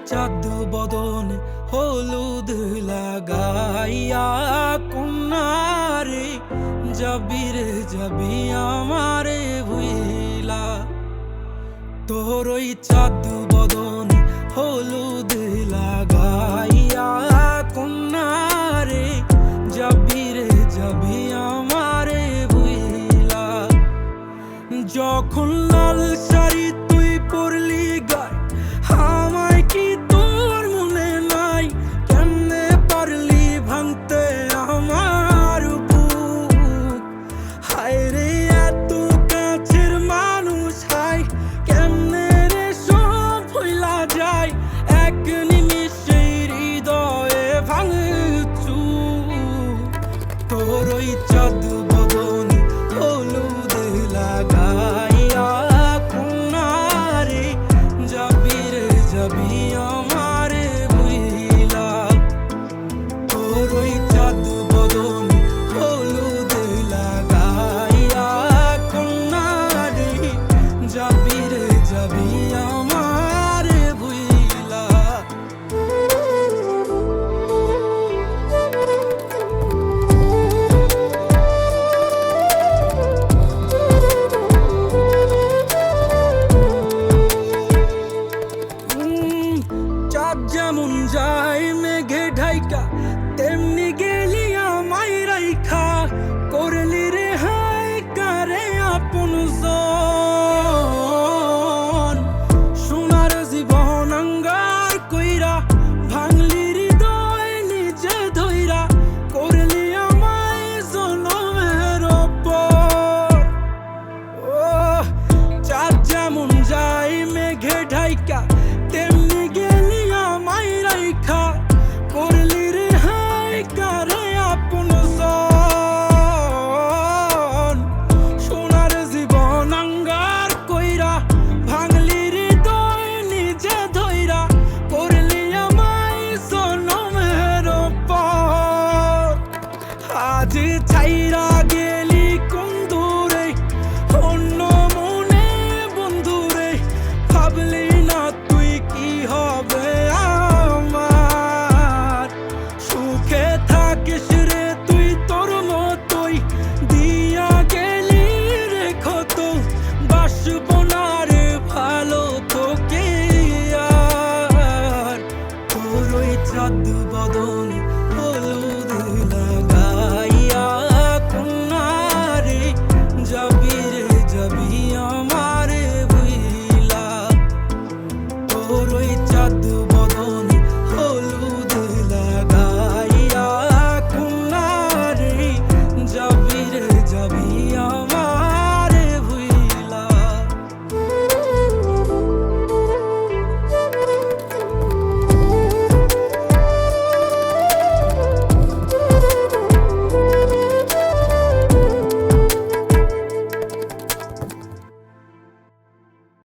চাঁদ বদন হলুদ লাগাইয়া কন্যারে যাবি রে যাবি আমারে ভুইলা। তোর ওই চাঁদ বদন হলুদ লাগাইয়া কন্যারে যাবি রে যাবি আমারে ভুইলা। যখন লাল শাড়ি তুই পরলি গায় আমায় কি তোর মনে নাই? কেমনে পারলি ভাঙতে আমার বুক? হায় রে এত কাছের মানুষ, হায় কেমনে রে সব ভুইলা যায় এক নিমিষে হৃদয়ে ভাঙচুর। তোর ওই চাঁদ বদন হলুদ লাগাইয়া কন্যারে যাবি রে যাবি আমারে ভুইলা। তোর ওই চাঁদ বদন হলুদ লাগাইয়া কন্যারে যাবি রে যাবি আমারে ভুইলা। চাঁদ যেমন যায় মেঘে ঢাইকা তেমনি গেলি আমায় রাইখা। করলি রে হায় কারে আপন জন, সোনার জীবন আঙ্গার কইরা ভাঙলি হৃদয় নিজে ধইরা। করলি আমায় জনমের পর। ও চাঁদ যেমন যায় মেঘে ঢাইকা তেমনি গেলি আমায় রাইখা। করলি রে হায় কারে আপন জন, সোনার জীবন আঙ্গার কইরা ভাঙলি হৃদয় নিজে ধইরা। করলি আমায় জনমের পর। আজ ছাইরা গেলি কোন দূরে অন্য মনে বন্ধুরে। ভাবলি না তুই কি হবে আমার? সুখে থাকিস রে তুই তোর মতোই দিয়া গেলি রে ক্ষত। বাসব না রে ভালো তোকে আর। তোর ওই চাঁদ বদন